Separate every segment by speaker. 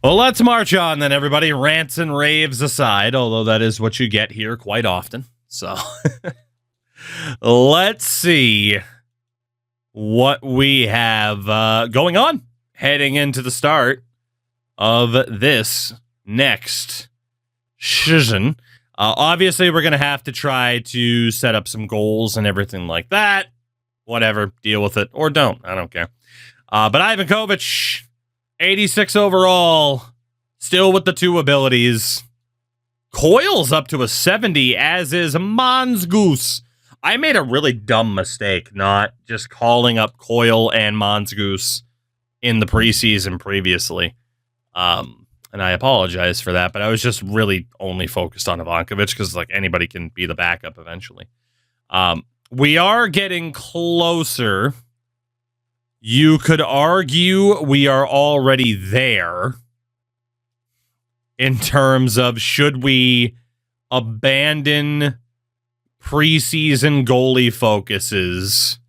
Speaker 1: Well, let's march on then, everybody. Rants and raves aside, although that is what you get here quite often. So let's see what we have going on heading into the start of this next season. Obviously, we're going to have to try to set up some goals and everything like that. Whatever, deal with it or don't. I don't care. But Ivan Kovic, 86 overall, still with the 2 abilities. Coyle's up to a 70, as is Mongoose. I made a really dumb mistake not just calling up Coyle and Mongoose in the preseason previously. And I apologize for that, but I was just really only focused on Ivankovic because like anybody can be the backup eventually. We are getting closer. You could argue we are already there in terms of should we abandon preseason goalie focuses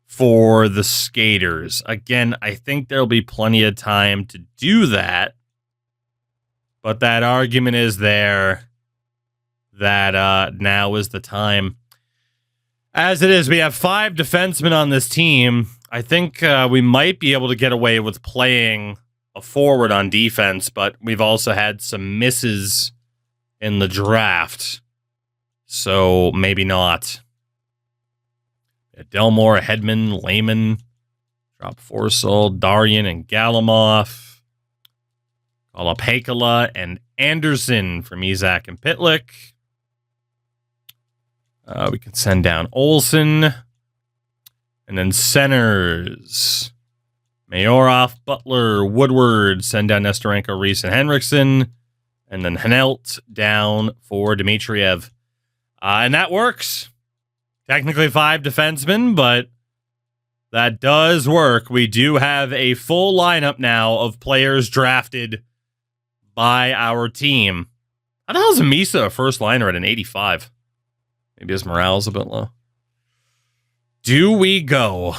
Speaker 1: for the skaters. Again, I think there'll be plenty of time to do that, but that argument is there that now is the time. As it is, we have 5 defensemen on this team. I think we might be able to get away with playing a forward on defense, but we've also had some misses in the draft, so maybe not. Delmore, Hedman, Lehman, Drop Forsell, Daryan, and Galamov. Call up Hakala and Anderson from Izak and Pitlick. We can send down Olsen. And then centers. Mayorov, Butler, Woodward. Send down Nestorenko, Reese, and Henriksen. And then Hanelt down for Dmitriev. And that works. Technically 5 defensemen, but that does work. We do have a full lineup now of players drafted by our team. How the hell is Misa a first liner at an 85? Maybe his morale's a bit low. Do we go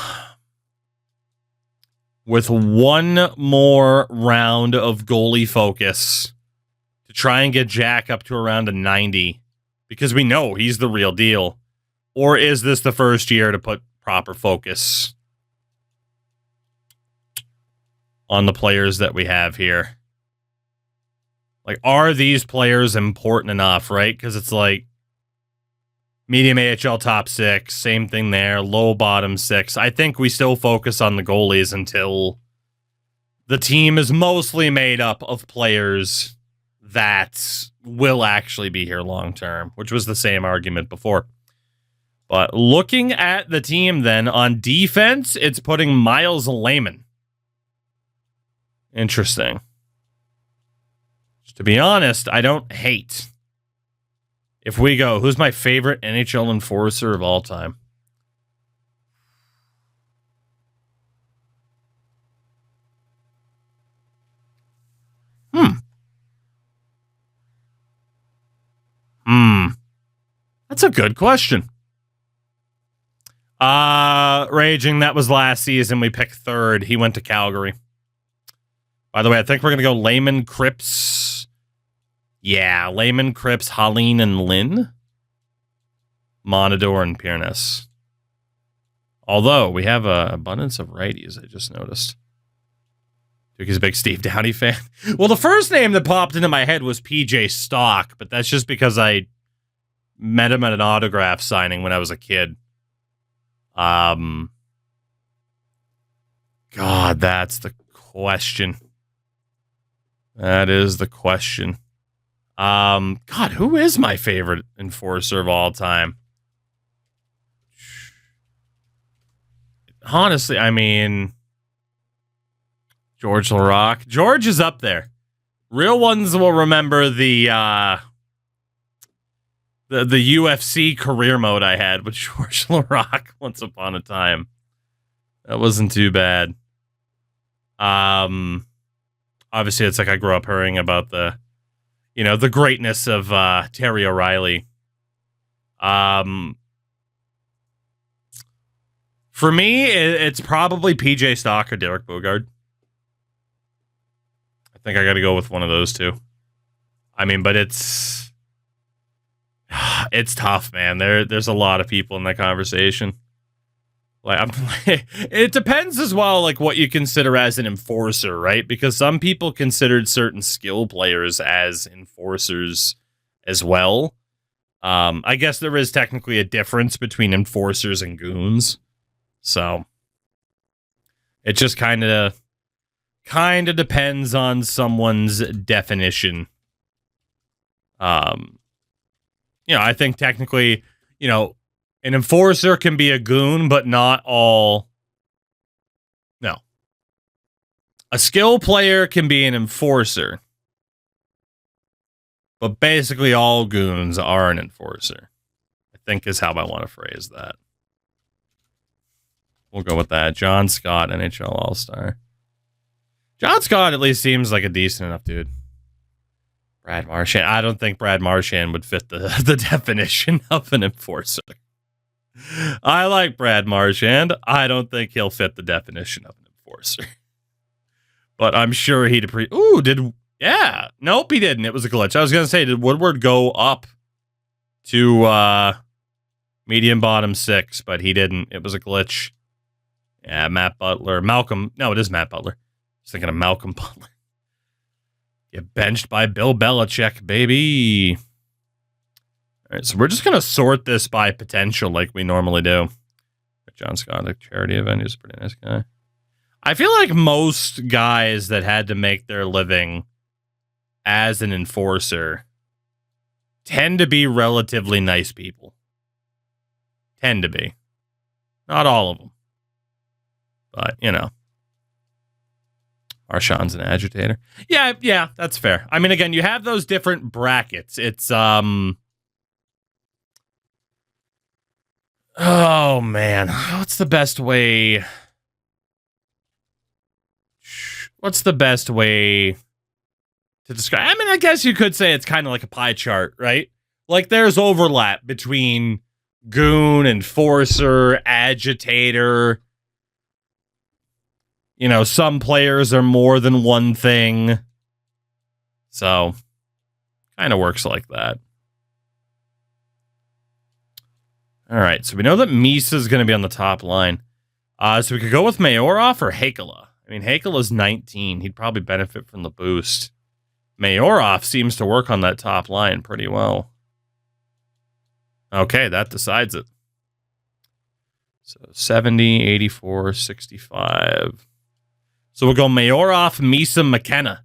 Speaker 1: with one more round of goalie focus to try and get Jack up to around a 90? Because we know he's the real deal. Or is this the first year to put proper focus on the players that we have here? Like, are these players important enough, right? Because it's like medium AHL top 6, same thing there, low bottom 6. I think we still focus on the goalies until the team is mostly made up of players that will actually be here long term, which was the same argument before. But looking at the team then, on defense, it's putting Miles Lehman. Interesting. To be honest, I don't hate. If we go, who's my favorite NHL enforcer of all time? That's a good question. Raging, that was last season. We picked 3rd. He went to Calgary. By the way, I think we're going to go Lehman, Cripps. Yeah, Lehman, Cripps, Holleen, and Lynn. Monador and Piernes. Although, we have an abundance of righties, I just noticed. He's a big Steve Downey fan. Well, the first name that popped into my head was PJ Stock, but that's just because I met him at an autograph signing when I was a kid. God, that's the question. That is the question. God, who is my favorite enforcer of all time? Honestly, I mean, George Laraque. George is up there. Real ones will remember the UFC career mode I had with George Laraque once upon a time. That wasn't too bad. Obviously, it's like I grew up hearing about the greatness of Terry O'Reilly. For me, it's probably PJ Stock or Derek Bogard. think I got to go with one of those two. I mean, but it's tough, man. There's a lot of people in that conversation. Like, it depends as well, like what you consider as an enforcer, right? Because some people considered certain skill players as enforcers as well. I guess there is technically a difference between enforcers and goons, so it just kind of depends on someone's definition. I think technically, an enforcer can be a goon, but not all. No. A skill player can be an enforcer, but basically all goons are an enforcer, I think is how I want to phrase that. We'll go with that. John Scott, NHL All-Star. John Scott at least seems like a decent enough dude. Brad Marchand. I don't think Brad Marchand would fit the definition of an enforcer. I like Brad Marchand. I don't think he'll fit the definition of an enforcer. But I'm sure he'd appreciate... Yeah. Nope, he didn't. It was a glitch. I was going to say, did Woodward go up to medium bottom 6? But he didn't. It was a glitch. Yeah, Matt Butler. Malcolm. No, it is Matt Butler. I was thinking of Malcolm Butler. Get benched by Bill Belichick, baby. All right, so we're just going to sort this by potential like we normally do. John Scott, a charity event. He's a pretty nice guy. I feel like most guys that had to make their living as an enforcer tend to be relatively nice people. Tend to be. Not all of them. But, Marshawn's an agitator. Yeah, that's fair. I mean, again, you have those different brackets. It's, oh, man. What's the best way to describe? I mean, I guess you could say it's kind of like a pie chart, right? Like, there's overlap between goon, enforcer, agitator. Some players are more than one thing. So, kind of works like that. All right, so we know that Misa's going to be on the top line. So we could go with Mayorov or Hakala. I mean, Hakala's 19. He'd probably benefit from the boost. Mayorov seems to work on that top line pretty well. Okay, that decides it. So 70, 84, 65. So we'll go Mayorov, Misa, McKenna.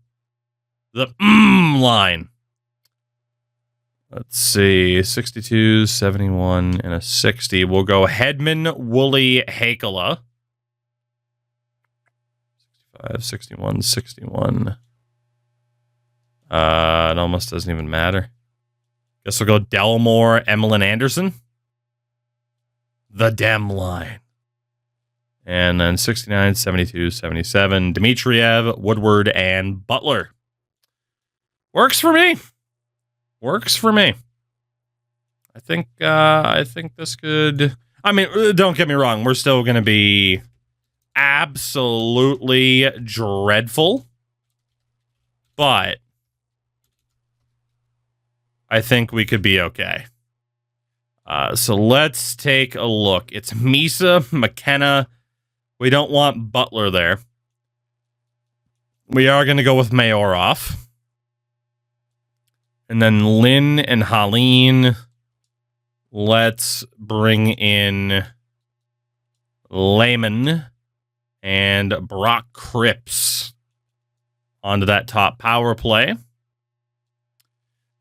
Speaker 1: The line. Let's see. 62, 71, and a 60. We'll go Hedman, Woolley, Hakala. 65, 61, 61. It almost doesn't even matter. Guess we'll go Delmore, Emlyn Anderson. The Dem line. And then 69, 72, 77. Dmitriev, Woodward, and Butler. Works for me. Works for me. I think this could... I mean, don't get me wrong. We're still going to be absolutely dreadful. But I think we could be okay. So let's take a look. It's Misa, McKenna. We don't want Butler there. We are going to go with Mayorov. And then Lynn and Haleen. Let's bring in Lehman and Brock Cripps onto that top power play.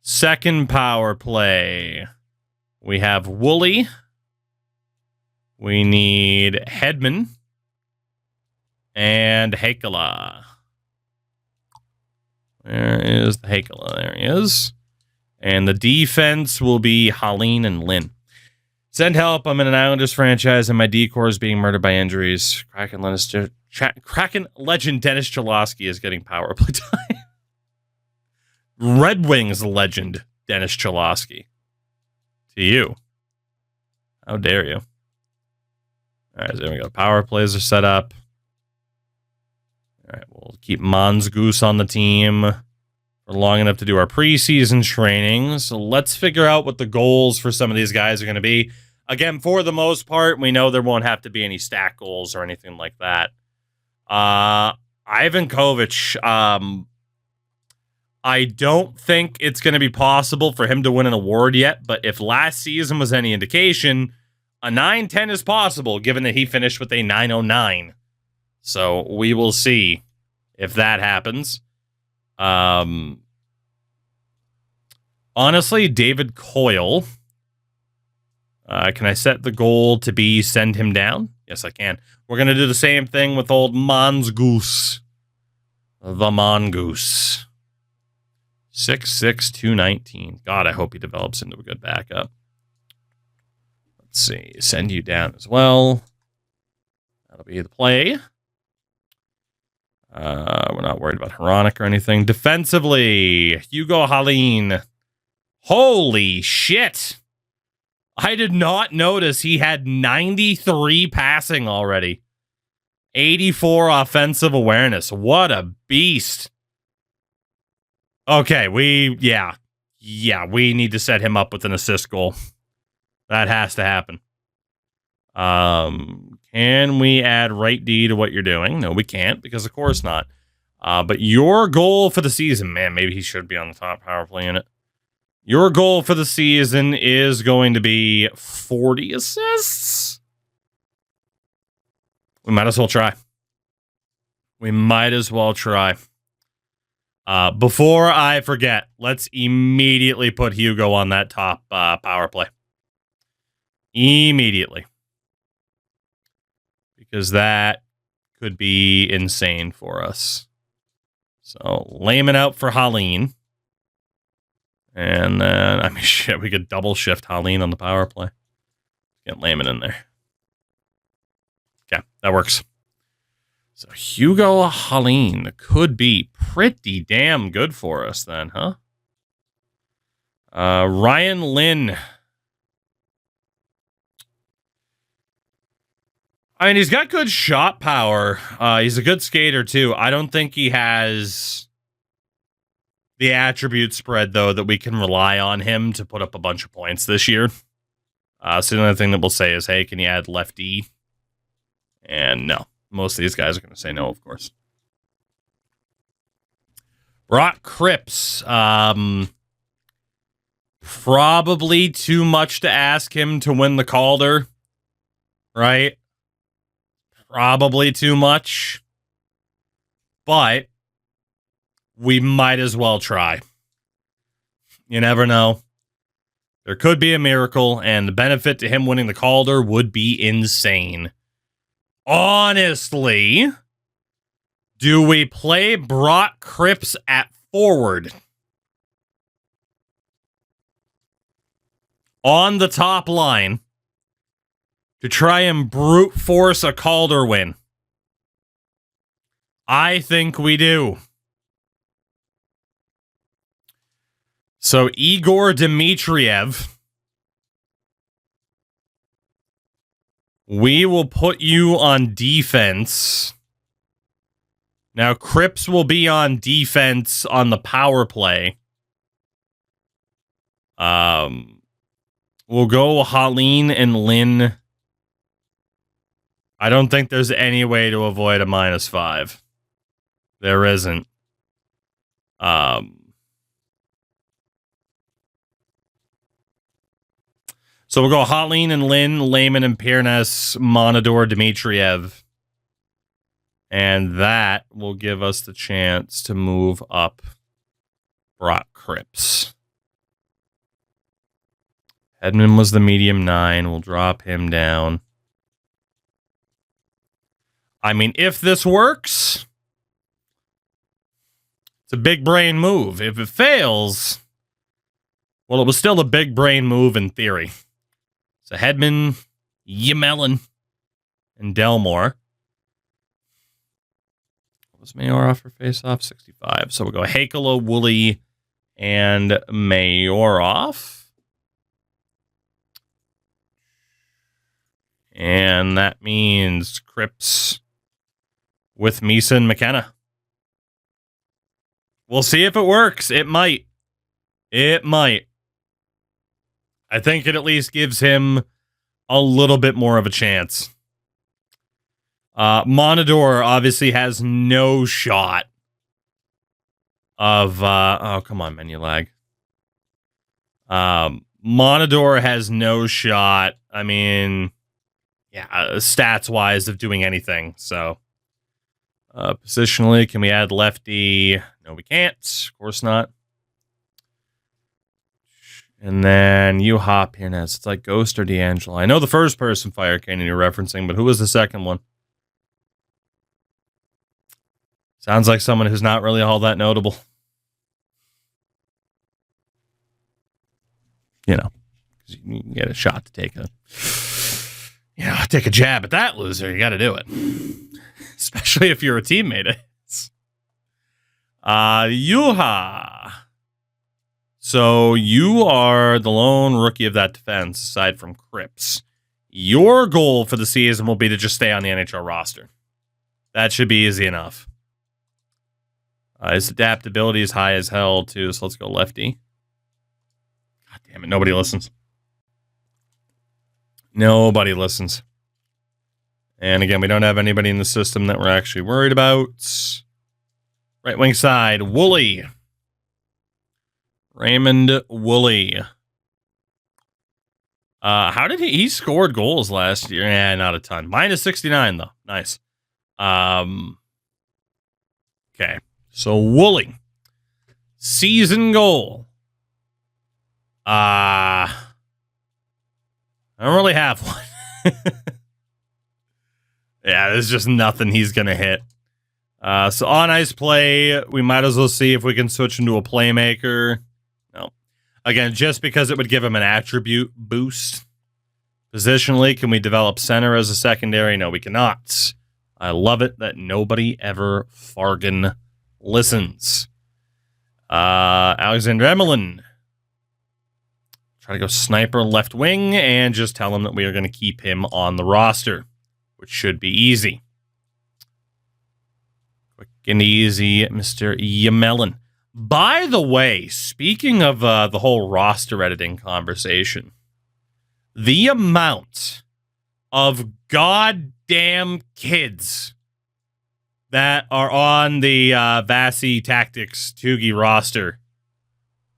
Speaker 1: Second power play. We have Woolley. We need Hedman. And Hakala. Where is the Hakala? There he is. And the defense will be Haleen and Lynn. Send help. I'm in an Islanders franchise and my D-core is being murdered by injuries. Kraken legend Dennis Cholowski is getting power play time. Red Wings legend Dennis Cholowski. To you. How dare you? All right, so there we go. Power plays are set up. All right, we'll keep Mongoose on the team for long enough to do our preseason training. So let's figure out what the goals for some of these guys are going to be. Again, for the most part, we know there won't have to be any stat goals or anything like that. Ivan Kovic, I don't think it's going to be possible for him to win an award yet, but if last season was any indication, a 9-10 is possible, given that he finished with a 909. So we will see if that happens. Honestly, David Coyle. Can I set the goal to be send him down? Yes, I can. We're going to do the same thing with old Mongoose. The Mongoose. 6'6", 219. God, I hope he develops into a good backup. Let's see. Send you down as well. That'll be the play. We're not worried about Hronik or anything. Defensively, Hugo Haline. Holy shit. I did not notice he had 93 passing already. 84 offensive awareness. What a beast. Okay, we need to set him up with an assist goal. That has to happen. Can we add right D to what you're doing? No, we can't, because of course not. But your goal for the season, man, maybe he should be on the top power play unit. Your goal for the season is going to be 40 assists. We might as well try. Before I forget, let's immediately put Hugo on that top power play. Immediately. Because that could be insane for us. So, Layman out for Haline. And then, I mean, shit, we could double shift Haline on the power play. Get Layman in there. Okay, that works. So, Hugo Haline could be pretty damn good for us then, huh? Ryan Lynn. I mean, he's got good shot power. He's a good skater, too. I don't think he has the attribute spread, though, that we can rely on him to put up a bunch of points this year. So the only thing that we'll say is, hey, can you add lefty? And no. Most of these guys are going to say no, of course. Brock Cripps. Probably too much to ask him to win the Calder. Right? Probably too much. But we might as well try. You never know. There could be a miracle, and the benefit to him winning the Calder would be insane. Honestly, do we play Brock Cripps at forward? On the top line to try and brute force a Calder win? I think we do. So, Igor Dmitriev, we will put you on defense. Now, Cripps will be on defense on the power play. We'll go Haline and Lynn. I don't think there's any way to avoid a -5. There isn't. So we'll go Haline and Lynn, Layman and Piernes, Monador, Dmitriev. And that will give us the chance to move up Brock Cripps. Hedman was the medium 9. We'll drop him down. I mean, if this works, it's a big brain move. If it fails, well, it was still a big brain move in theory. So Hedman, Yemelin, and Delmore. What was Mayorov for face-off? 65. So we'll go Hakela, Woolley, and Mayorov. And that means Cripps with Misa and McKenna. We'll see if it works. It might. It might. I think it at least gives him a little bit more of a chance. Monador obviously has no shot of... oh, come on, menu lag. Monador has no shot. I mean, yeah, stats-wise of doing anything. So, positionally, can we add lefty? No, we can't. Of course not. And then you hop here now. It's like Ghost or D'Angelo. I know the first person fire cannon you're referencing, but who was the second one? Sounds like someone who's not really all that notable. You know, you can get a shot to take a jab at that loser. You got to do it, especially if you're a teammate. Yuha. So you are the lone rookie of that defense, aside from Cripps. Your goal for the season will be to just stay on the NHL roster. That should be easy enough. His adaptability is high as hell, too, so let's go lefty. God damn it, nobody listens. Nobody listens. And again, we don't have anybody in the system that we're actually worried about. Right wing side, Woolley. Raymond Woolley. How did he scored goals last year? Yeah, not a ton. Minus 69, though. Nice. Okay. So, Woolley. Season goal. I don't really have one. Yeah, there's just nothing he's going to hit. So, on ice play, we might as well see if we can switch into a playmaker. No. Again, just because it would give him an attribute boost. Positionally, can we develop center as a secondary? No, we cannot. I love it that nobody ever fargan listens. Alexander Emelin. Try to go sniper left wing and just tell him that we are going to keep him on the roster, which should be easy. Quick and easy, Mr. Yamelin. By the way, speaking of the whole roster editing conversation, the amount of goddamn kids that are on the Vasi Tactics Tugi roster.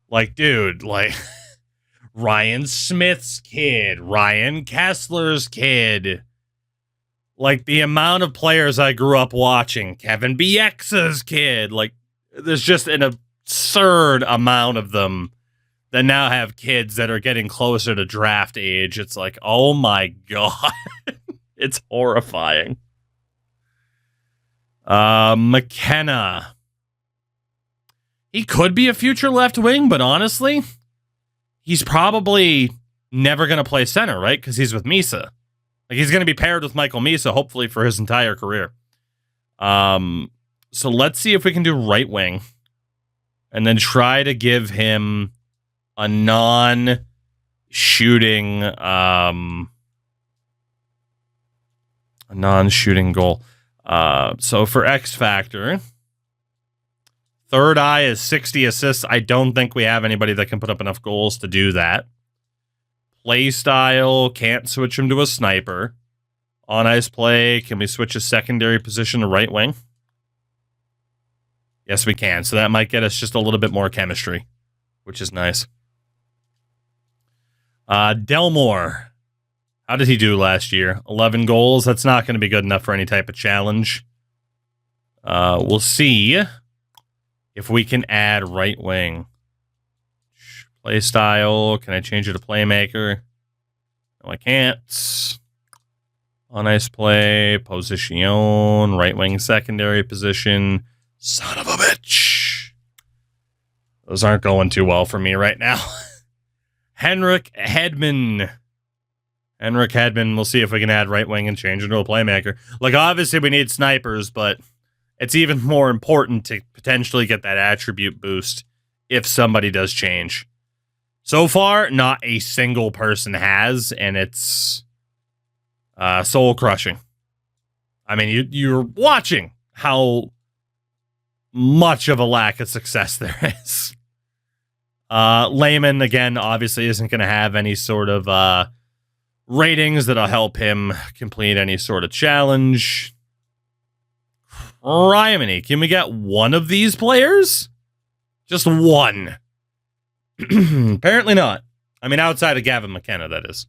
Speaker 1: Like, dude, like Ryan Smith's kid, Ryan Kessler's kid. Like, the amount of players I grew up watching, Kevin Bieksa's kid. Like, there's just an absurd amount of them that now have kids that are getting closer to draft age. It's like, oh my God. It's horrifying. McKenna. He could be a future left wing, but honestly, he's probably never going to play center, right? Because he's with Misa. Like, he's going to be paired with Michael Misa, hopefully, for his entire career. So let's see if we can do right wing. And then try to give him a non-shooting goal. So for X Factor, third eye is 60 assists. I don't think we have anybody that can put up enough goals to do that. Play style, can't switch him to a sniper. On ice play, can we switch a secondary position to right wing? Yes, we can. So that might get us just a little bit more chemistry, which is nice. Delmore. How did he do last year? 11 goals. That's not going to be good enough for any type of challenge. We'll see if we can add right wing. Play style. Can I change it to playmaker? No, I can't. On ice play. Position. Right wing secondary position. Son of a bitch. Those aren't going too well for me right now. Henrik Hedman. We'll see if we can add right wing and change into a playmaker. Like, obviously, we need snipers, but it's even more important to potentially get that attribute boost if somebody does change. So far, not a single person has, and it's soul-crushing. I mean, you're watching how much of a lack of success there is. Layman, again, obviously isn't going to have any sort of ratings that'll help him complete any sort of challenge. Rymany, can we get one of these players? Just one. Apparently not. I mean, outside of Gavin McKenna, that is.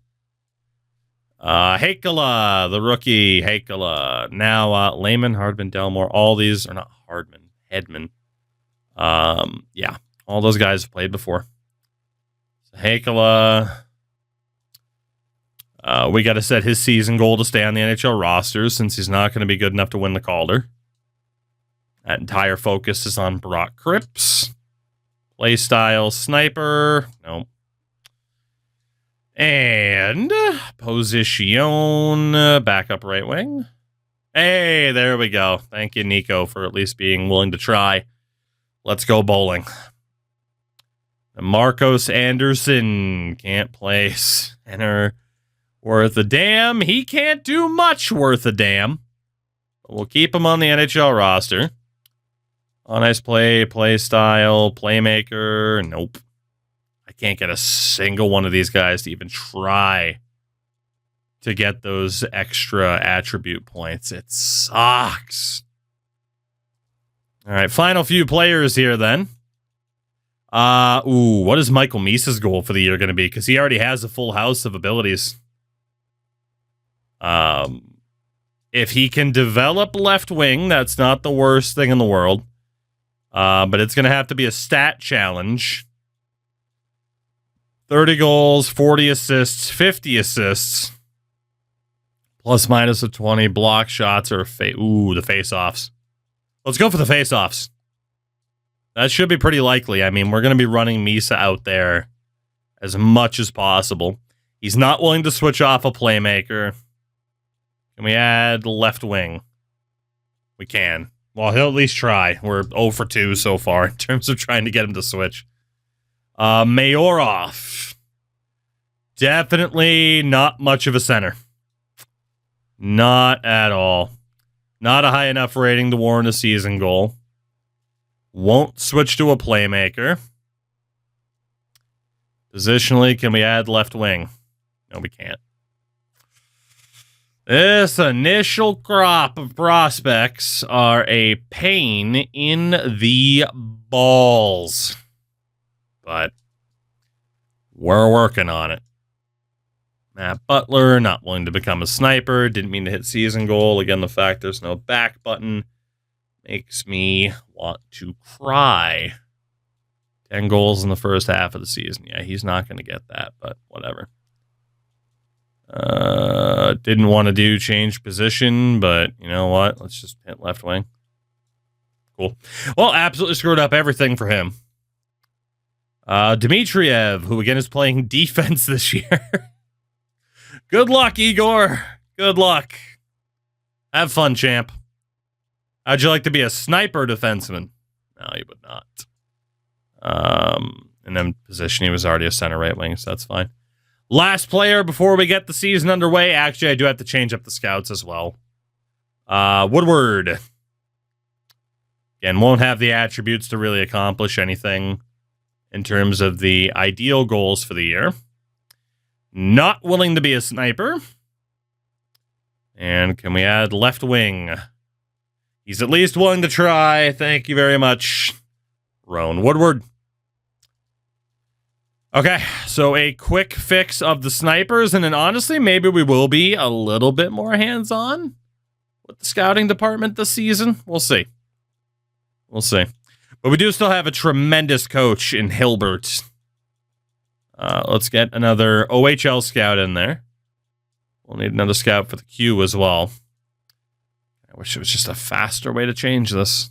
Speaker 1: Hakala, the rookie, Hakala. Now, Layman, Hardman, Delmore, all these are not Hardman, Hedman. Yeah, all those guys have played before. So Hakala. We got to set his season goal to stay on the NHL roster since he's not going to be good enough to win the Calder. That entire focus is on Brock Cripps. Play style, sniper. Nope. And position, backup right wing. Hey, there we go. Thank you, Nico, for at least being willing to try. Let's go bowling. Marcos Anderson can't play center worth a damn. He can't do much worth a damn. But we'll keep him on the NHL roster. On ice play style, playmaker. Nope. I can't get a single one of these guys to even try to get those extra attribute points. It sucks. All right, final few players here then. What is Michael Misa's goal for the year going to be? Because he already has a full house of abilities. If he can develop left wing, that's not the worst thing in the world. But it's going to have to be a stat challenge. 30 goals, 40 assists, 50 assists. Plus minus of 20 block shots or the face-offs. Let's go for the face-offs. That should be pretty likely. I mean, we're going to be running Misa out there as much as possible. He's not willing to switch off a playmaker. Can we add left wing? We can. Well, he'll at least try. We're 0 for 2 so far in terms of trying to get him to switch. Mayorov. Definitely not much of a center. Not at all. Not a high enough rating to warrant a season goal. Won't switch to a playmaker. Positionally, can we add left wing? No, we can't. This initial crop of prospects are a pain in the balls. But we're working on it. Matt Butler, not willing to become a sniper. Didn't mean to hit season goal. Again, the fact there's no back button makes me want to cry. 10 goals in the first half of the season. Yeah, he's not going to get that, but whatever. Didn't want to do change position, but you know what? Let's just hit left wing. Cool. Well, absolutely screwed up everything for him. Dmitriev, who again is playing defense this year. Good luck, Igor. Good luck. Have fun, champ. How'd you like to be a sniper defenseman? No, you would not. And then position, he was already a center right wing, so that's fine. Last player before we get the season underway. Actually, I do have to change up the scouts as well. Woodward. Again, won't have the attributes to really accomplish anything in terms of the ideal goals for the year. Not willing to be a sniper. And can we add left wing? He's at least willing to try. Thank you very much, Roan Woodward. Okay, so a quick fix of the snipers, and then honestly, maybe we will be a little bit more hands-on with the scouting department this season. We'll see. We'll see. But we do still have a tremendous coach in Hilbert. Let's get another OHL scout in there. We'll need another scout for the Q as well. I wish it was just a faster way to change this.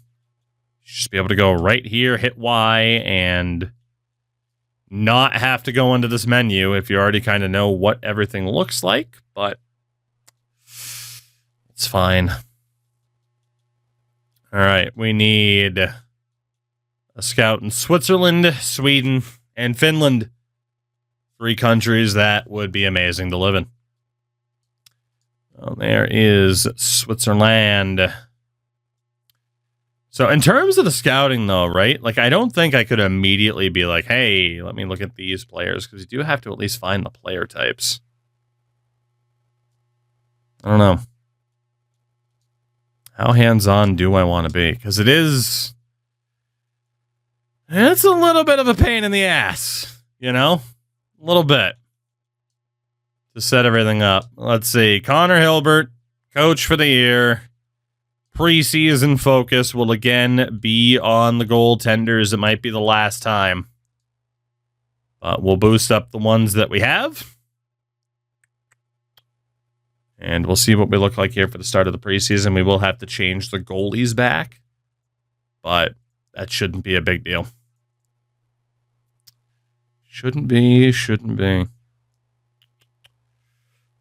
Speaker 1: You should just be able to go right here, hit Y, and not have to go into this menu if you already kind of know what everything looks like, but it's fine. All right, we need a scout in Switzerland, Sweden, and Finland. 3 countries that would be amazing to live in. Well, there is Switzerland. So in terms of the scouting, though, right? Like, I don't think I could immediately be like, hey, let me look at these players, because you do have to at least find the player types. I don't know. How hands-on do I want to be? Because it's a little bit of a pain in the ass, you know? A little bit. To set everything up. Let's see. Connor Hilbert, coach for the year. Preseason focus will again be on the goaltenders. It might be the last time. But we'll boost up the ones that we have. And we'll see what we look like here for the start of the preseason. We will have to change the goalies back. But that shouldn't be a big deal. Shouldn't be.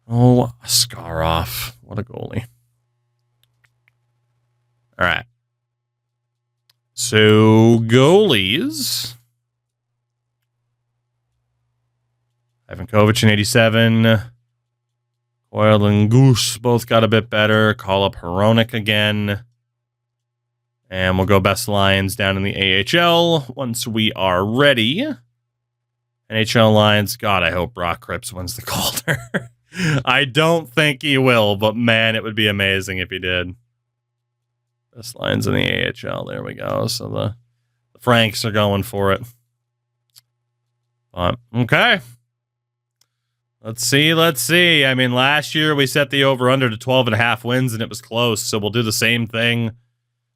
Speaker 1: Oh, Scaroff. What a goalie. All right. So, goalies. Ivan Kovic in 87. Coyle and Goose both got a bit better. Call up Hronek again. And we'll go best lines down in the AHL once we are ready. NHL lines. God, I hope Brock Cripps wins the Calder. I don't think he will, but man, it would be amazing if he did. Best lines in the AHL. There we go. So the Franks are going for it. But, okay. Let's see. I mean, last year we set the over-under to 12.5 wins, and it was close. So we'll do the same thing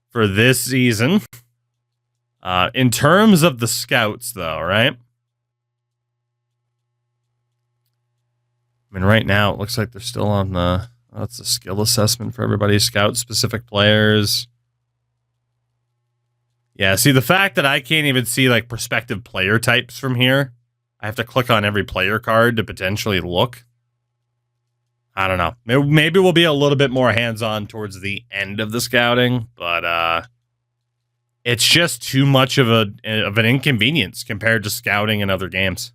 Speaker 1: for this season. In terms of the scouts, though, right? I mean, right now, it looks like they're still on the... That's a skill assessment for everybody. Scout-specific players. Yeah, see, the fact that I can't even see, like, prospective player types from here. I have to click on every player card to potentially look. I don't know. Maybe we'll be a little bit more hands-on towards the end of the scouting, but it's just too much of an inconvenience compared to scouting in other games.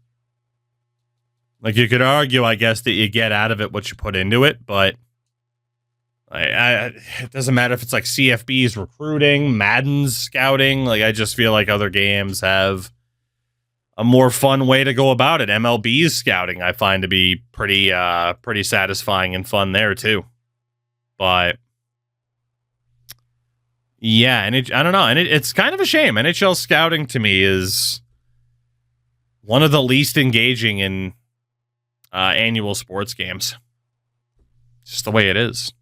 Speaker 1: Like, you could argue, I guess, that you get out of it what you put into it, but it doesn't matter if it's like CFB's recruiting, Madden's scouting. Like, I just feel like other games have a more fun way to go about it. MLB's scouting I find to be pretty satisfying and fun there too. But yeah, and I don't know, and it's kind of a shame. NHL scouting to me is one of the least engaging in annual sports games. Just the way it is.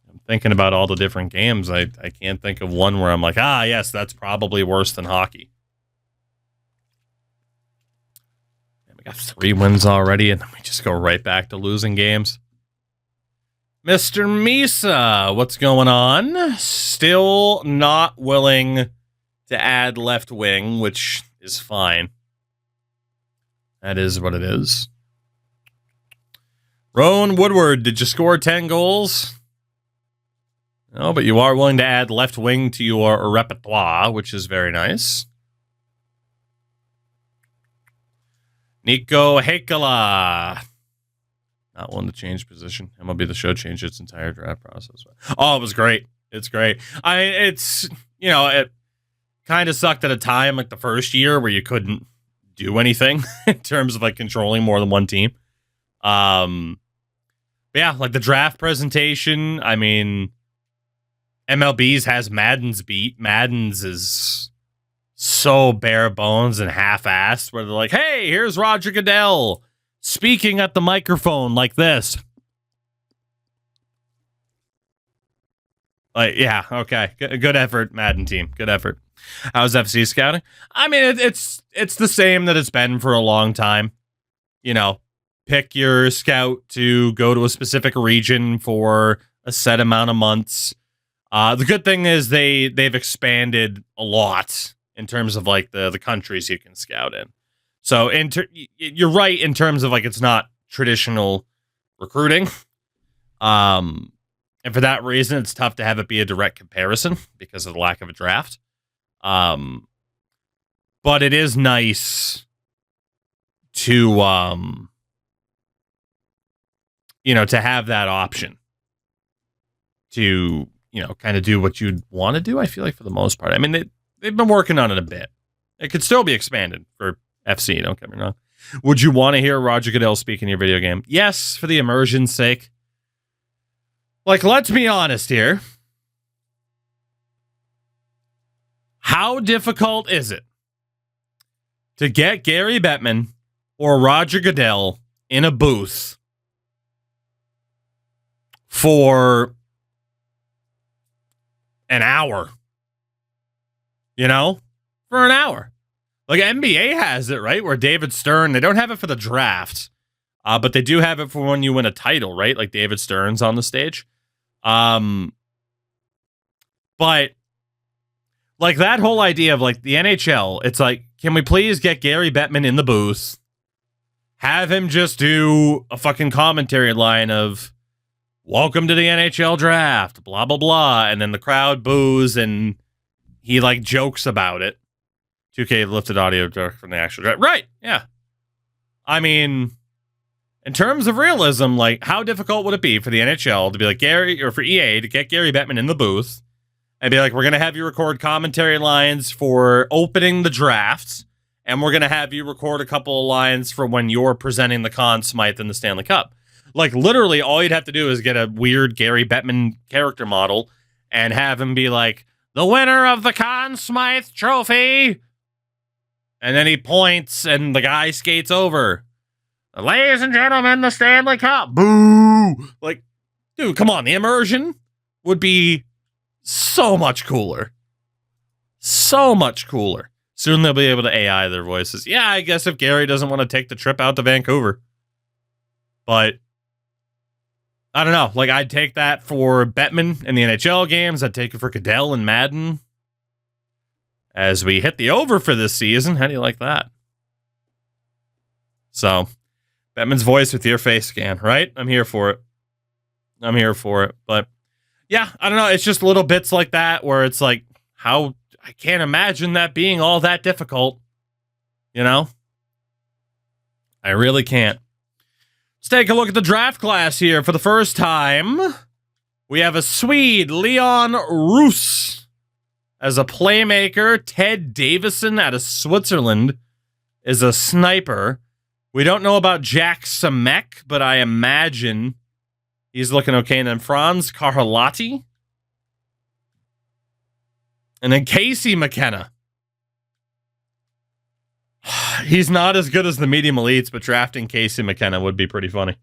Speaker 1: I'm thinking about all the different games. I can't think of one where I'm like, yes, that's probably worse than hockey. We got 3 wins already, and then we just go right back to losing games. Mr. Misa, what's going on? Still not willing to add left wing, which is fine. That is what it is. Rowan Woodward, did you score 10 goals? No, but you are willing to add left wing to your repertoire, which is very nice. Nico Heikkila. Not willing to change position. MLB The Show changed its entire draft process. Oh, it was great. It's great. It kind of sucked at a time, like the first year, where you couldn't do anything in terms of like controlling more than one team. Yeah, like the draft presentation. I mean, MLB's has Madden's beat. Madden's is so bare bones and half-assed, where they're like, hey, here's Roger Goodell speaking at the microphone like this. Like, yeah, okay. Good effort, Madden team. Good effort. How's FC scouting? I mean, it's the same that it's been for a long time. You know, pick your scout to go to a specific region for a set amount of months. The good thing is they've expanded a lot in terms of like the countries you can scout in. So you're right in terms of like it's not traditional recruiting. And for that reason, it's tough to have it be a direct comparison because of the lack of a draft. But it is nice to to have that option to kind of do what you'd want to do, I feel like, for the most part. I mean, they've been working on it a bit. It could still be expanded for FC, don't get me wrong. Would you want to hear Roger Goodell speak in your video game? Yes, for the immersion's sake. Like, let's be honest here. How difficult is it to get Gary Bettman or Roger Goodell in a booth for an hour? For an hour. Like, NBA has it, right? Where David Stern, they don't have it for the draft, but they do have it for when you win a title, right? Like David Stern's on the stage. But like that whole idea of like the NHL, it's like, can we please get Gary Bettman in the booth, have him just do a fucking commentary line of welcome to the NHL draft, blah, blah, blah. And then the crowd boos and he like jokes about it. 2K lifted audio direct from the actual draft. Right. Yeah. I mean, in terms of realism, like how difficult would it be for the NHL to be like for EA to get Gary Bettman in the booth and be like, we're going to have you record commentary lines for opening the drafts, and we're going to have you record a couple of lines for when you're presenting the Conn Smythe in the Stanley Cup. Like, literally, all you'd have to do is get a weird Gary Bettman character model and have him be like, the winner of the Conn Smythe Trophy. And then he points, and the guy skates over. Ladies and gentlemen, the Stanley Cup. Boo! Like, dude, come on. The immersion would be so much cooler. So much cooler. Soon they'll be able to AI their voices. Yeah, I guess if Gary doesn't want to take the trip out to Vancouver. But I don't know. Like, I'd take that for Bettman in the NHL games. I'd take it for Goodell and Madden. As we hit the over for this season, how do you like that? So, Bettman's voice with your face scan, right? I'm here for it. But, yeah, I don't know. It's just little bits like that where it's like, I can't imagine that being all that difficult. I really can't. Let's take a look at the draft class here. For the first time, we have a Swede, Leon Roos. As a playmaker, Ted Davison out of Switzerland is a sniper. We don't know about Jack Samek, but I imagine he's looking okay. And then Franz Karhalati. And then Casey McKenna. He's not as good as the medium elites, but drafting Casey McKenna would be pretty funny.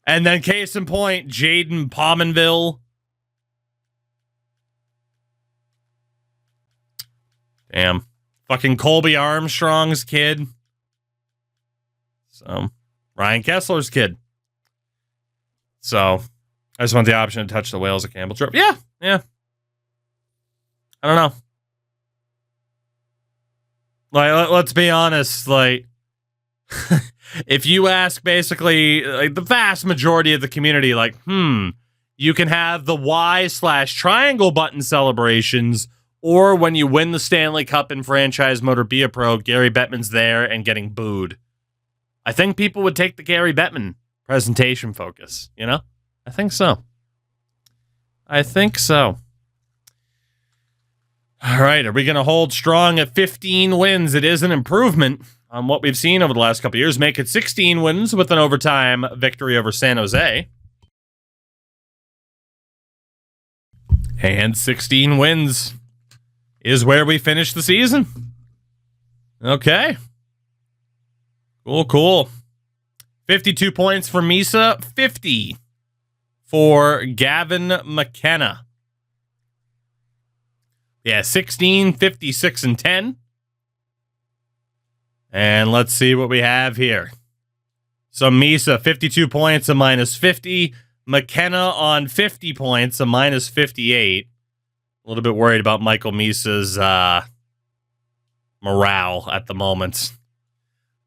Speaker 1: And then case in point, Jaden Pominville. Damn. Fucking Colby Armstrong's kid. So, Ryan Kessler's kid. So, I just want the option to touch the whales at Campbell Trip. Yeah. I don't know. Like, let's be honest, like, if you ask basically like the vast majority of the community, like, you can have the Y/triangle button celebrations, or when you win the Stanley Cup in franchise mode or be a pro, Gary Bettman's there and getting booed. I think people would take the Gary Bettman presentation focus, I think so. All right, are we going to hold strong at 15 wins? It is an improvement on what we've seen over the last couple of years. Make it 16 wins with an overtime victory over San Jose. And 16 wins is where we finish the season. Okay. Cool. 52 points for Misa, 50 for Gavin McKenna. Yeah, 16, 56, and 10. And let's see what we have here. So Misa, 52 points, a minus 50. McKenna on 50 points, a minus 58. A little bit worried about Michael Misa's morale at the moment.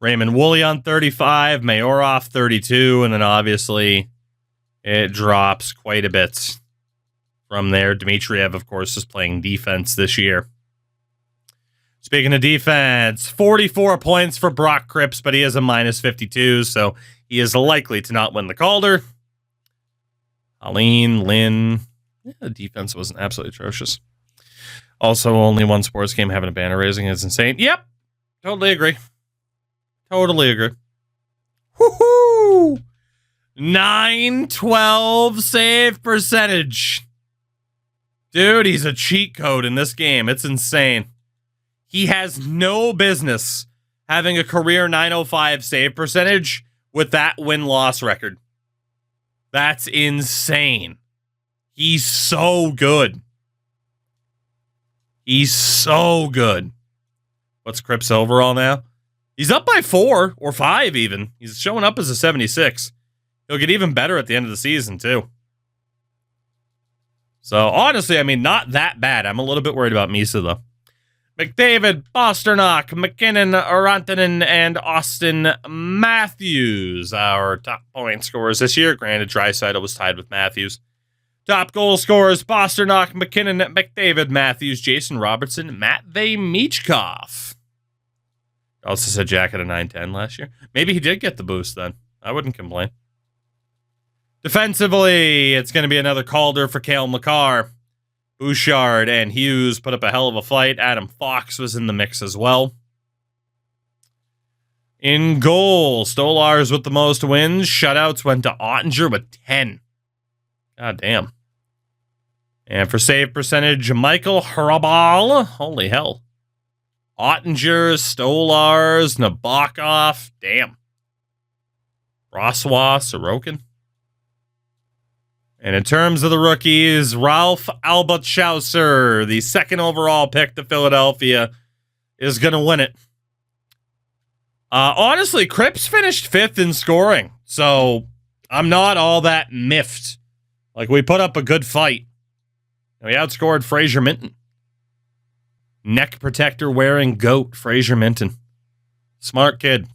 Speaker 1: Raymond Woolley on 35, Mayorov 32, and then obviously it drops quite a bit from there. Dmitriev, of course, is playing defense this year. Speaking of defense, 44 points for Brock Cripps, but he is a minus 52, so he is likely to not win the Calder. Aline, Lynn, Yeah, the defense wasn't absolutely atrocious. Also, only one sports game having a banner raising is insane. Yep. Totally agree. Totally agree. Woohoo! 912 save percentage. Dude, he's a cheat code in this game. It's insane. He has no business having a career 905 save percentage with that win-loss record. That's insane. He's so good. He's so good. What's Cripps overall now? He's up by 4 or 5 even. He's showing up as a 76. He'll get even better at the end of the season, too. So, honestly, I mean, not that bad. I'm a little bit worried about Misa, though. McDavid, Pasternak, McKinnon, Rantanen, and Austin Matthews, our top point scorers this year. Granted, Draisaitl was tied with Matthews. Top goal scorers, Pasternak, McKinnon, McDavid, Matthews, Jason Robertson, Matvei Michkov. Also said Jack at a 910 last year. Maybe he did get the boost then. I wouldn't complain. Defensively, it's going to be another Calder for Cale Makar. Bouchard and Hughes put up a hell of a fight. Adam Fox was in the mix as well. In goal, Stolarz with the most wins. Shutouts went to Ottinger with 10. God damn. And for save percentage, Michael Hrabal. Holy hell. Ottinger, Stolarz, Nabokov. Damn. Brossois, Sorokin. And in terms of the rookies, Ralph Albertschauser, the second overall pick to Philadelphia, is going to win it. Honestly, Cripps finished 5th in scoring, so I'm not all that miffed. Like, we put up a good fight. We outscored Fraser Minton. Neck protector wearing goat, Fraser Minton. Smart kid.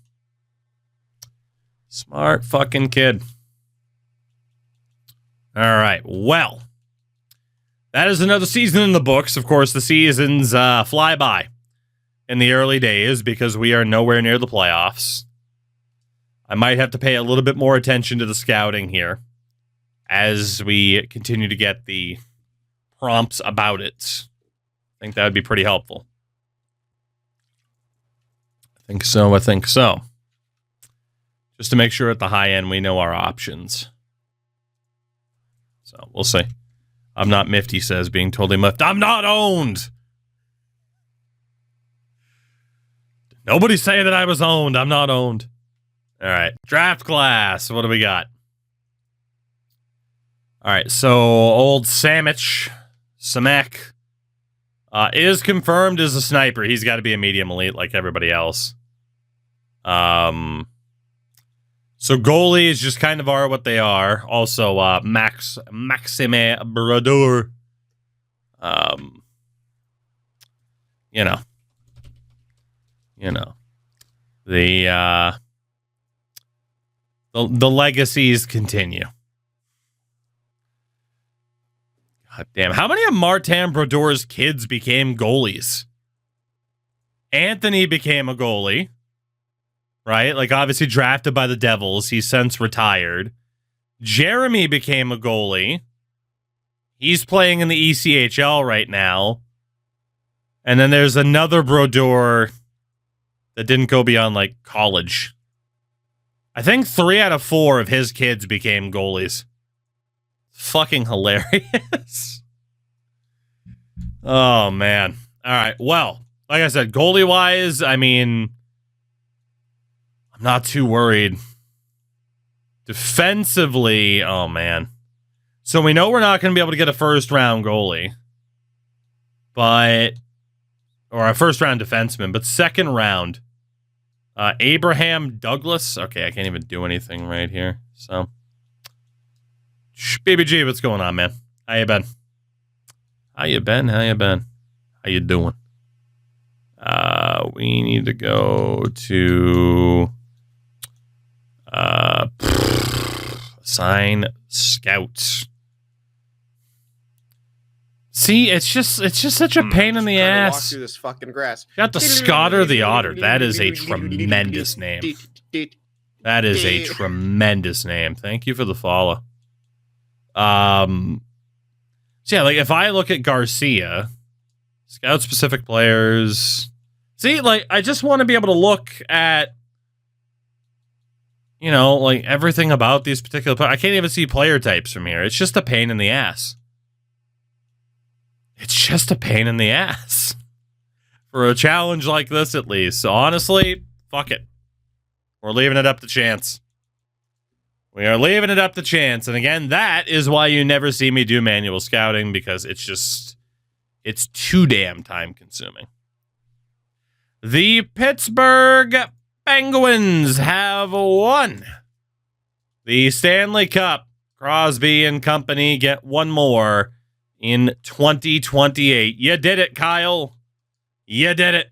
Speaker 1: Smart fucking kid. All right, well, that is another season in the books. Of course, the seasons fly by in the early days because we are nowhere near the playoffs. I might have to pay a little bit more attention to the scouting here as we continue to get the prompts about it. I think that would be pretty helpful. I think so. Just to make sure at the high end we know our options. So, we'll see. I'm not miffed, he says, being totally miffed. I'm not owned! Nobody say that I was owned. I'm not owned. All right. Draft class. What do we got? All right. So, old Samek is confirmed as a sniper. He's got to be a medium elite like everybody else. So goalies just kind of are what they are. Also, Maxime Brodeur. The legacies continue. God damn. How many of Martin Brodeur's kids became goalies? Anthony became a goalie. Right? Like, obviously drafted by the Devils. He's since retired. Jeremy became a goalie. He's playing in the ECHL right now. And then there's another Brodeur that didn't go beyond, like, college. I think 3 out of 4 of his kids became goalies. Fucking hilarious. Oh, man. All right. Well, like I said, goalie-wise, I mean, I'm not too worried. Defensively, oh, man. So we know we're not going to be able to get a first-round goalie. Or a first-round defenseman, but second round. Abraham Douglas. Okay, I can't even do anything right here. So, BBG, what's going on, man? How you been? How you doing? We need to go to assign scouts. See, it's just such a pain in the ass.
Speaker 2: Walk through this fucking grass.
Speaker 1: Got the Scotter the Otter. That is a tremendous name. That is a tremendous name. Thank you for the follow. So So yeah, like if I look at Garcia, scout-specific players. See, like I just want to be able to look at, like everything about these particular players. I can't even see player types from here. It's just a pain in the ass. It's just a pain in the ass. For a challenge like this, at least. So honestly, fuck it. We're leaving it up to chance. We are leaving it up to chance. And again, that is why you never see me do manual scouting, because it's too damn time consuming. The Pittsburgh Penguins have won the Stanley Cup. Crosby and company get one more in 2028. You did it, Kyle. You did it.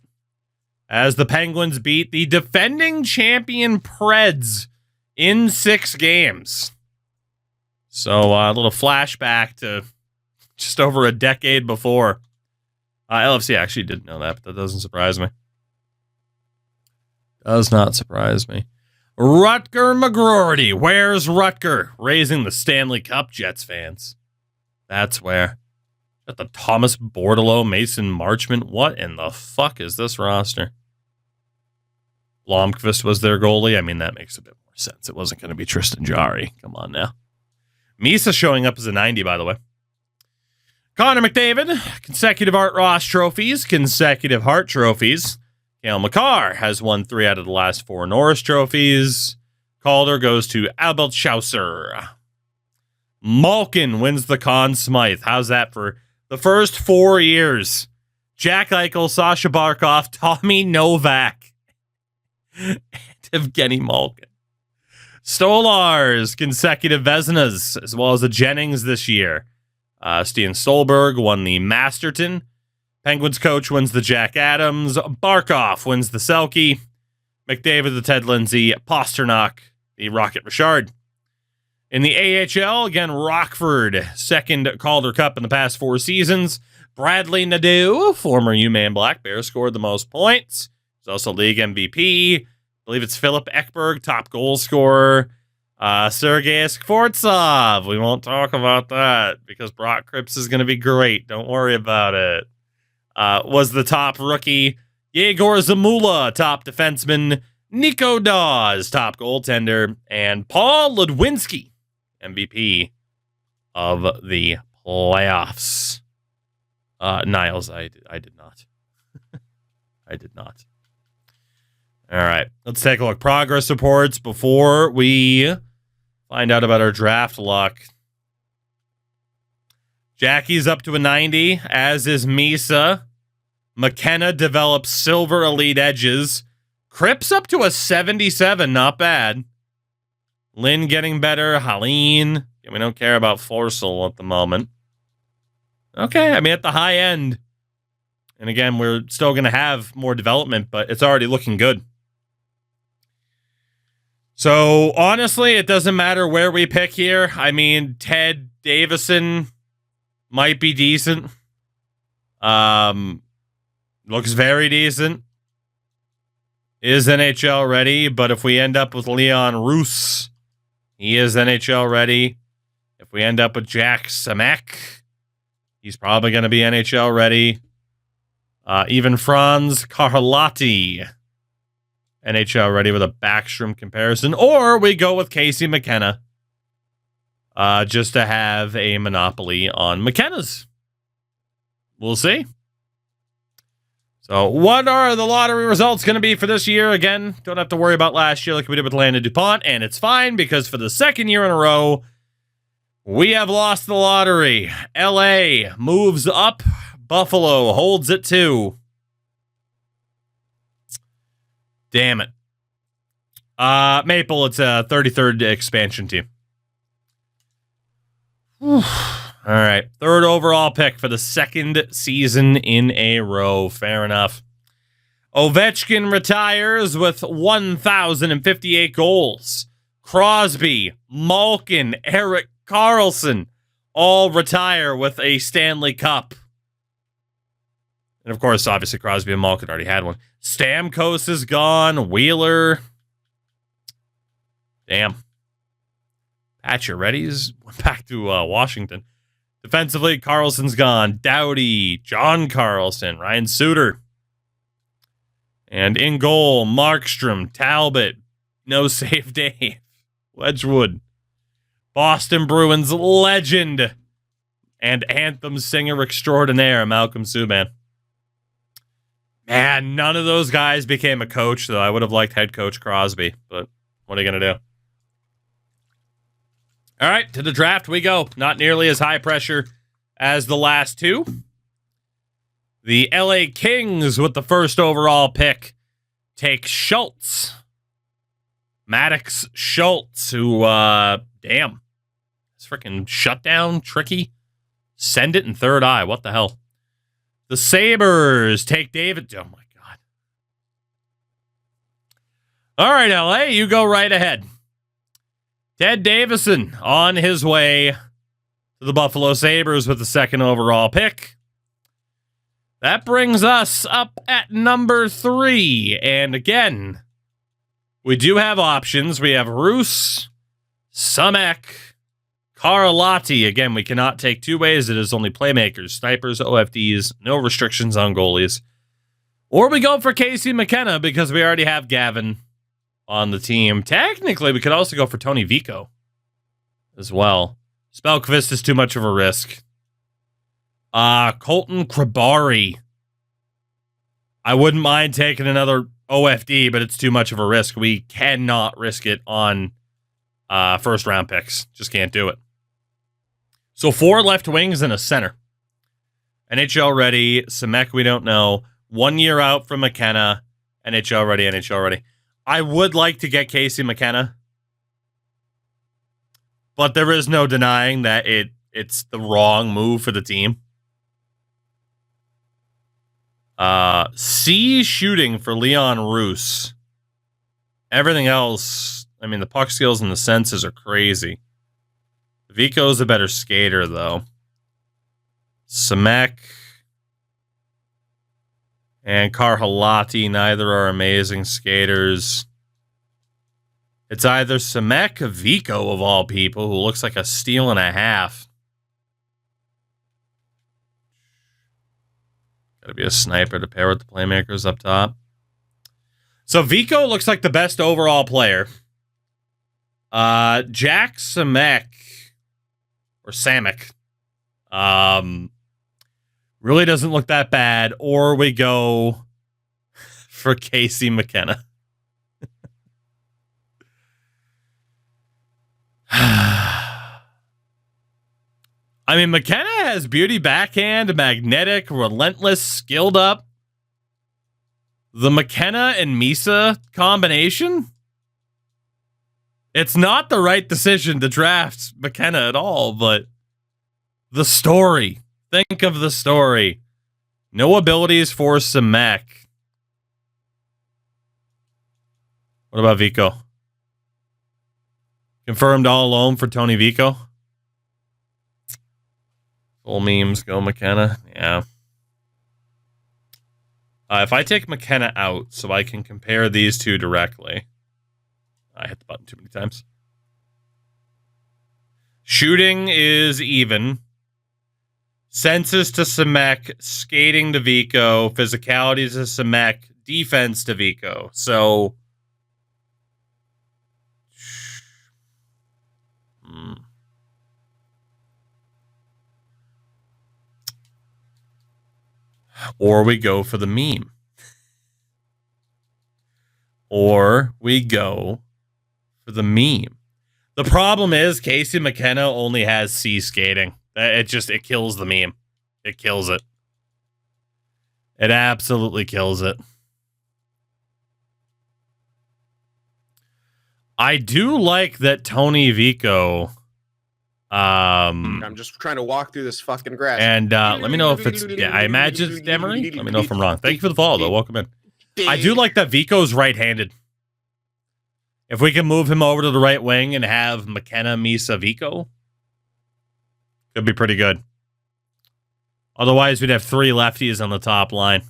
Speaker 1: As the Penguins beat the defending champion Preds in 6 games. So a little flashback to just over a decade before. LFC actually didn't know that, but that doesn't surprise me. Does not surprise me. Rutger McGroarty. Where's Rutger? Raising the Stanley Cup, Jets fans. That's where. Got the Thomas Bordelot, Mason Marchment. What in the fuck is this roster? Blomqvist was their goalie. I mean, that makes a bit more sense. It wasn't going to be Tristan Jarry. Come on now. Misa showing up as a 90, by the way. Connor McDavid, consecutive Art Ross trophies, consecutive Hart trophies. Cale Makar has won 3 out of the last 4 Norris trophies. Calder goes to Albert Schauser. Malkin wins the Conn Smythe. How's that for the first 4 years? Jack Eichel, Sasha Barkov, Tommy Novak, and Evgeny Malkin. Stolarz, consecutive Vezinas, as well as the Jennings this year. Steven Stolberg won the Masterton. Penguins coach wins the Jack Adams. Barkov wins the Selke. McDavid the Ted Lindsay. Pasternak the Rocket Richard. In the AHL, again, Rockford, second Calder Cup in the past 4 seasons. Bradley Nadeau, former UMaine Black Bear, scored the most points. He's also league MVP. I believe it's Philip Ekberg, top goal scorer. Sergei Skvortsov. We won't talk about that because Brock Cripps is going to be great. Don't worry about it. Was the top rookie. Yegor Zamula, top defenseman. Nico Dawes, top goaltender. And Paul Ludwinski, MVP of the playoffs. Niles, I did not. I did not. All right, let's take a look. Progress reports before we find out about our draft luck. Jackie's up to a 90, as is Misa. McKenna develops silver elite edges. Cripps up to a 77, not bad. Lynn getting better. Haleen. We don't care about Forsell at the moment. Okay, I mean, at the high end. And again, we're still going to have more development, but it's already looking good. So, honestly, it doesn't matter where we pick here. I mean, Ted Davison might be decent. Looks very decent. Is NHL ready, but if we end up with Leon Roos, he is NHL ready. If we end up with Jack Samek, he's probably going to be NHL ready. Even Franz Carlotti, NHL ready with a Backstrom comparison. Or we go with Casey McKenna, just to have a monopoly on McKenna's. We'll see. So what are the lottery results going to be for this year? Again, don't have to worry about last year like we did with Landon DuPont, and it's fine because for the second year in a row, we have lost the lottery. LA moves up. Buffalo holds it 2. Damn it. Maple, it's a 33rd expansion team. Whew. All right. 3rd overall pick for the 2nd season in a row. Fair enough. Ovechkin retires with 1,058 goals. Crosby, Malkin, Erik Karlsson all retire with a Stanley Cup. And of course, obviously, Crosby and Malkin already had one. Stamkos is gone. Wheeler. Damn. Pacioretty's went back to Washington. Defensively, Carlson's gone. Doughty, John Carlson, Ryan Suter. And in goal, Markstrom, Talbot, no save Dave, Wedgwood. Boston Bruins legend and anthem singer extraordinaire, Malcolm Subban. Man, none of those guys became a coach, though. I would have liked head coach Crosby, but what are you going to do? All right, to the draft we go. Not nearly as high pressure as the last two. The LA Kings with the first overall pick take Schultz. Maddox Schultz, who, damn. It's freaking shutdown, tricky. Send it in third eye. What the hell? The Sabres take David. Oh, my God. All right, LA, you go right ahead. Ted Davison on his way to the Buffalo Sabres with the second overall pick. That brings us up at number 3. And again, we do have options. We have Roos, Sumek, Karlati. Again, we cannot take two ways. It is only playmakers, snipers, OFDs, no restrictions on goalies. Or we go for Casey McKenna because we already have Gavin on the team. Technically, we could also go for Tony Vico as well. Spellquist is too much of a risk. Colton Krabari. I wouldn't mind taking another OFD, but it's too much of a risk. We cannot risk it on first round picks. Just can't do it. So 4 left wings and a center. NHL ready. Semek, we don't know. 1 year out from McKenna. NHL ready, NHL ready. I would like to get Casey McKenna, but there is no denying that it's the wrong move for the team. C shooting for Leon Roos. Everything else, I mean, the puck skills and the senses are crazy. Vico's a better skater, though. Semek and Karhalati, neither are amazing skaters. It's either Semek or Vico, of all people, who looks like a steal and a half. Gotta be a sniper to pair with the playmakers up top. So Vico looks like the best overall player. Jack Semek, or Samek, really doesn't look that bad. Or we go for Casey McKenna. I mean, McKenna has beauty backhand, magnetic, relentless, skilled up. The McKenna and Misa combination? It's not the right decision to draft McKenna at all, but the story. Think of the story. No abilities for Semek. What about Vico? Confirmed all alone for Tony Vico. Full memes, go McKenna. Yeah. If I take McKenna out so I can compare these two directly. I hit the button too many times. Shooting is even. Senses to Semek. Skating to Vico. Physicality to Semek. Defense to Vico. So... Or we go for the meme. Or we go for the meme. The problem is Casey McKenna only has C skating. It kills the meme. It kills it. It absolutely kills it. I do like that Tony Vico.
Speaker 2: I'm just trying to walk through this fucking grass.
Speaker 1: And let me know if it's... Yeah, I imagine it's Demery. Let me know if I'm wrong. Thank you for the follow, though. Welcome in. I do like that Vico's right-handed. If we can move him over to the right wing and have McKenna, Misa, Vico, could be pretty good. Otherwise, we'd have 3 lefties on the top line.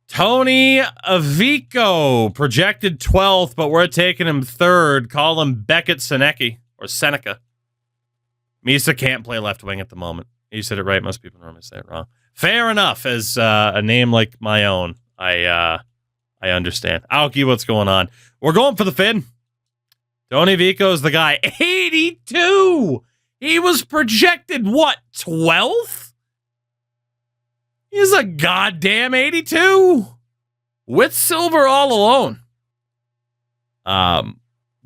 Speaker 1: Tony Vico, projected 12th, but we're taking him 3rd. Call him Beckett Senecki, or Seneca. Misa can't play left wing at the moment. You said it right. Most people normally say it wrong. Fair enough. As a name like my own, I understand. Aoki, what's going on? We're going for the Finn. Tony Vico's the guy. 82! He was projected, what, 12th? He's a goddamn 82! With silver all alone.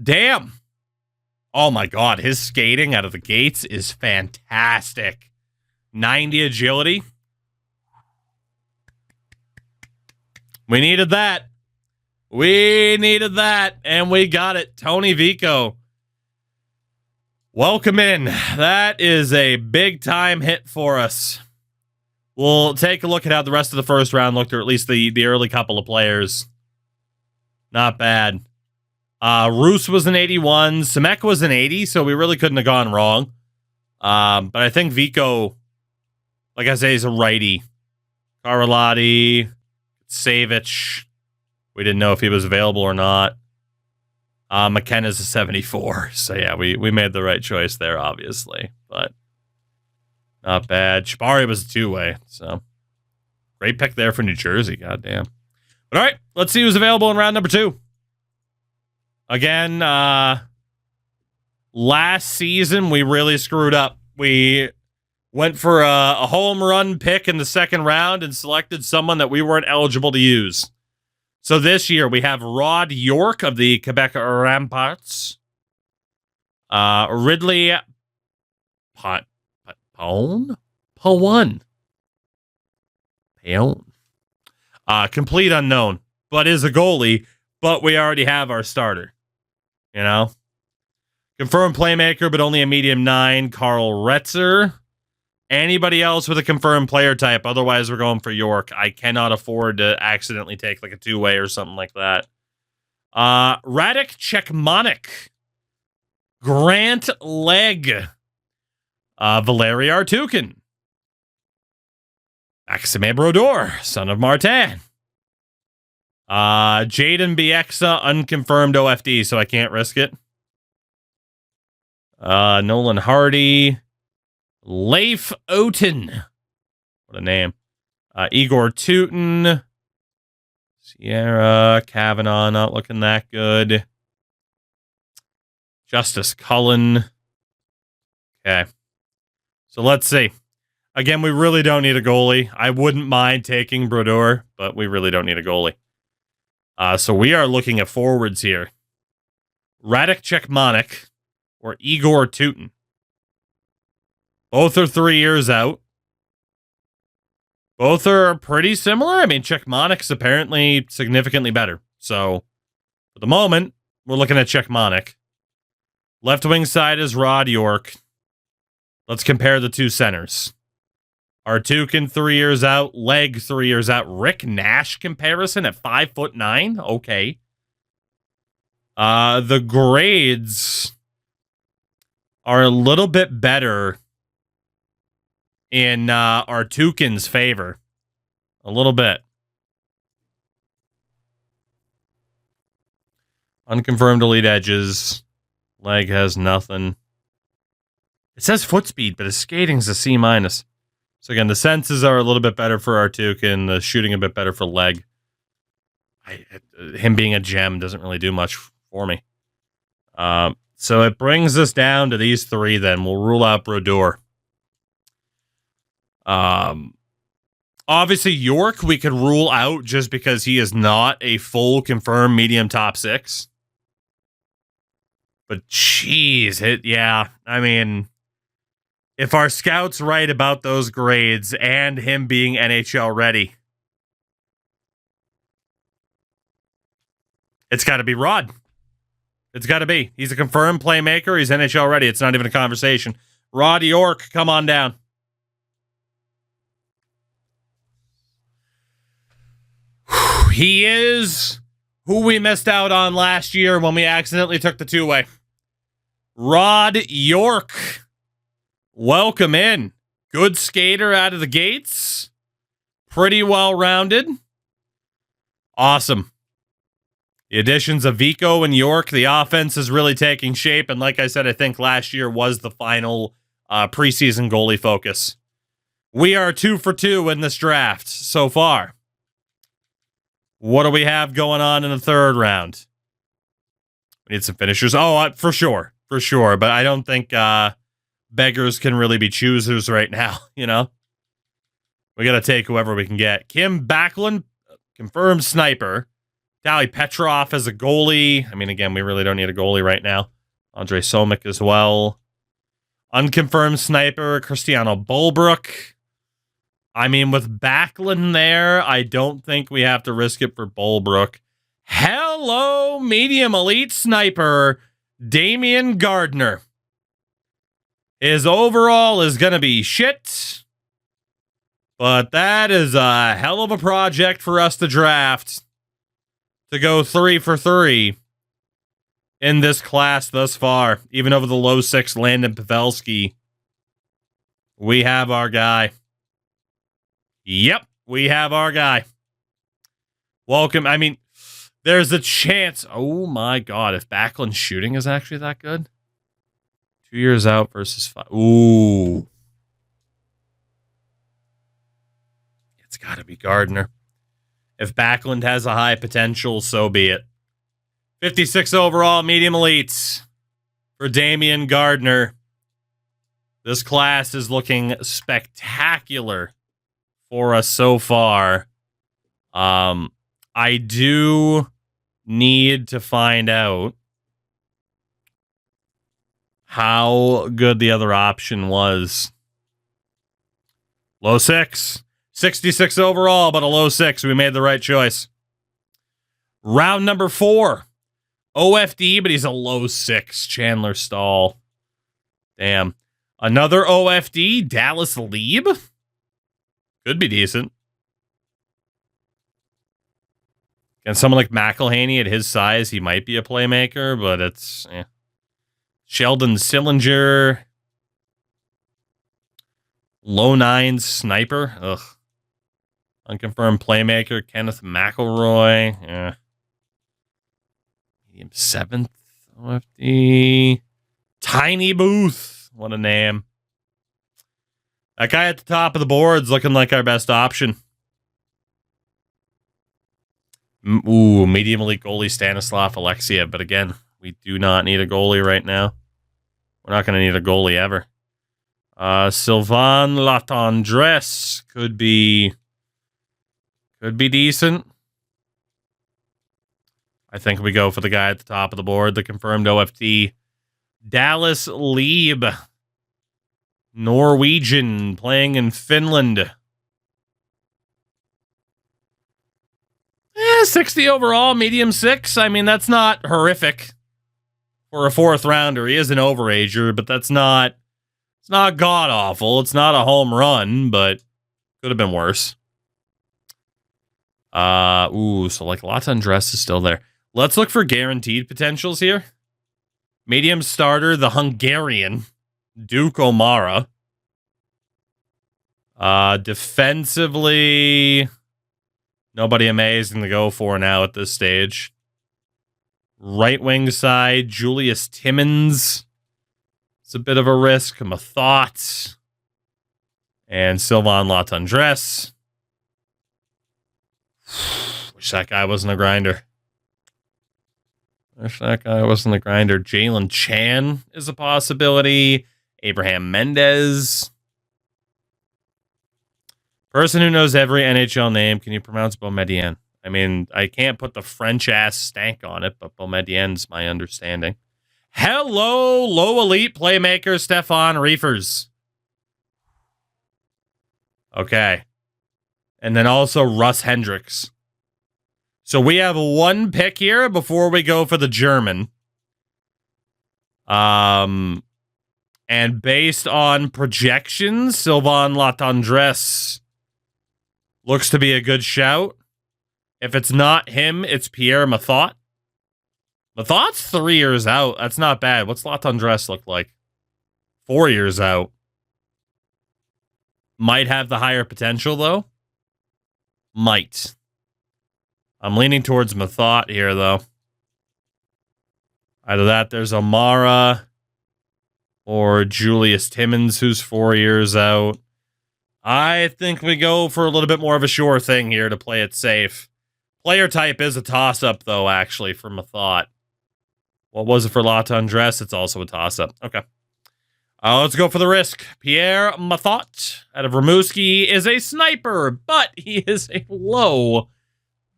Speaker 1: Damn. Oh my god, his skating out of the gates is fantastic. 90 agility. We needed that. We needed that, and we got it. Tony Vico. Welcome in. That is a big-time hit for us. We'll take a look at how the rest of the first round looked, or at least the early couple of players. Not bad. Roos was an 81. Semek was an 80, so we really couldn't have gone wrong. But I think Vico, like I say, is a righty. Karalati, Savich. We didn't know if he was available or not. McKenna's a 74. So, yeah, we made the right choice there, obviously. But not bad. Shibari was a two-way. So, great pick there for New Jersey. Goddamn. But, all right, let's see who's available in round number 2. Again, last season, we really screwed up. We went for a home run pick in the second round and selected someone that we weren't eligible to use. So this year, we have Rod York of the Quebec Ramparts. Ridley Paone? Complete unknown, but is a goalie, but we already have our starter. You know? Confirmed playmaker, but only a medium 9, Carl Retzer. Anybody else with a confirmed player type? Otherwise, we're going for York. I cannot afford to accidentally take like a two-way or something like that. Radek Chekmanik. Grant Legg. Valeri Artukin. Maxime Brodeur, son of Martin. Jaden Bieksa, unconfirmed OFD, so I can't risk it. Nolan Hardy. Leif Oten. What a name. Igor Tootin. Sierra Kavanaugh, not looking that good. Justice Cullen. Okay. So let's see. Again, we really don't need a goalie. I wouldn't mind taking Brodeur, but we really don't need a goalie. So we are looking at forwards here. Radek Chekmanik or Igor Tootin. Both are 3 years out. Both are pretty similar. I mean, Chekmanik's apparently significantly better. So, for the moment, we're looking at Chekmanik. Left wing side is Rod York. Let's compare the two centers. Artukin, 3 years out. Legg, 3 years out. Rick Nash comparison at 5'9". Okay. The grades are a little bit better in Artukin's favor. A little bit. Unconfirmed elite edges. Legg has nothing. It says foot speed, but his skating's a C-. So again, the senses are a little bit better for Artukin, the shooting a bit better for Legg. Him being a gem doesn't really do much for me. So it brings us down to these three then. We'll rule out Brodeur. Obviously, York we could rule out just because he is not a full confirmed medium top 6. But jeez, yeah, I mean, if our scout's right about those grades and him being NHL ready, it's got to be Rod. It's got to be. He's a confirmed playmaker. He's NHL ready. It's not even a conversation. Rod York, come on down. He is who we missed out on last year when we accidentally took the two-way. Rod York. Welcome in. Good skater out of the gates. Pretty well-rounded. Awesome. The additions of Vico and York, the offense is really taking shape. And like I said, I think last year was the final preseason goalie focus. We are 2 for 2 in this draft so far. What do we have going on in the third round? We need some finishers. Oh, for sure. For sure. But I don't think beggars can really be choosers right now, you know? We got to take whoever we can get. Kim Backlund, confirmed sniper. Dali Petrov as a goalie. I mean, again, we really don't need a goalie right now. Andre Somik as well. Unconfirmed sniper, Cristiano Bulbrook. I mean, with Backlund there, I don't think we have to risk it for Bulbrook. Hello, medium elite sniper, Damian Gardner. His overall is going to be shit, but that is a hell of a project for us to draft to go 3 for 3 in this class thus far. Even over the low 6 Landon Pavelski, we have our guy. Yep, we have our guy. Welcome. I mean, there's a chance. Oh my God, if Backlund's shooting is actually that good. 2 years out versus 5. Ooh. It's got to be Gardner. If Backlund has a high potential, so be it. 56 overall, medium elites for Damian Gardner. This class is looking spectacular for us so far. I do need to find out how good the other option was. Low 6. 66 overall, but a low 6. We made the right choice. Round number 4. OFD, but he's a low 6. Chandler Stahl. Damn. Another OFD, Dallas Lieb. Could be decent. And someone like McElhaney at his size, he might be a playmaker, but it's... Sheldon Sillinger. Low 9 sniper. Ugh. Unconfirmed playmaker, Kenneth McElroy. Yeah. Medium 7th OFD. Tiny Booth. What a name. That guy at the top of the board's looking like our best option. Ooh, medium elite goalie Stanislav Alexiev. But again, we do not need a goalie right now. We're not going to need a goalie ever. Sylvain Latendresse could be decent. I think we go for the guy at the top of the board, the confirmed OFD. Dallas Lieb. Norwegian, playing in Finland. 60 overall, medium 6. I mean, that's not horrific for a 4th rounder. He is an overager, but it's not god awful. It's not a home run, but could have been worse. So like Latendresse is still there. Let's look for guaranteed potentials here. Medium starter, the Hungarian, Duke O'Mara. Defensively, nobody amazing to go for now at this stage. Right wing side, Julius Timmins. It's a bit of a risk. Mathot. And Sylvain Latendresse. Wish that guy wasn't a grinder. Jalen Chan is a possibility. Abraham Mendez. Person who knows every NHL name. Can you pronounce Boumedienne? I mean, I can't put the French-ass stank on it, but Boumedienne's my understanding. Hello, low elite playmaker Stefan Riefers. Okay. And then also Russ Hendricks. So we have one pick here before we go for the German. And based on projections, Sylvain Latendresse looks to be a good shout. If it's not him, it's Pierre Mathot. Mathot's 3 years out. That's not bad. What's Latendresse look like? 4 years out. Might have the higher potential, though. Might. I'm leaning towards Mathot here, though. Either that, there's O'Mara. or Julius Timmons, who's 4 years out. I think we go for a little bit more of a sure thing here to play it safe. Player type is a toss-up, though, actually, from a thought. What was it for La Tendresse? It's also a toss-up. Okay. Let's go for the risk. Pierre Mathot out of Rimouski is a sniper, but he is a low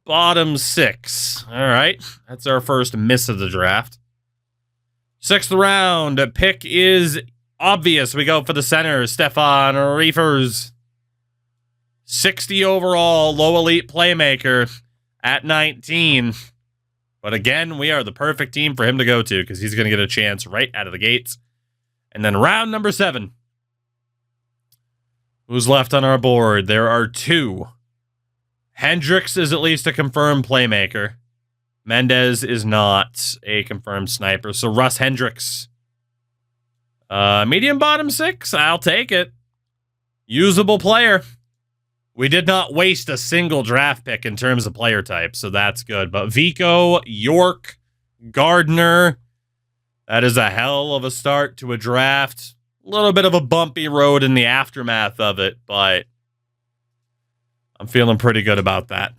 Speaker 1: bottom 6. All right. That's our first miss of the draft. 6th round. Pick is obvious. We go for the center, Stefan Riefers. 60 overall, low elite playmaker at 19. But again, we are the perfect team for him to go to because he's going to get a chance right out of the gates. And then round number 7. Who's left on our board? There are 2. Hendricks is at least a confirmed playmaker. Mendez is not a confirmed sniper. So Russ Hendricks. Medium bottom 6. I'll take it. Usable player. We did not waste a single draft pick in terms of player type, so that's good. But Vico, York, Gardner, that is a hell of a start to a draft. A little bit of a bumpy road in the aftermath of it, but I'm feeling pretty good about that.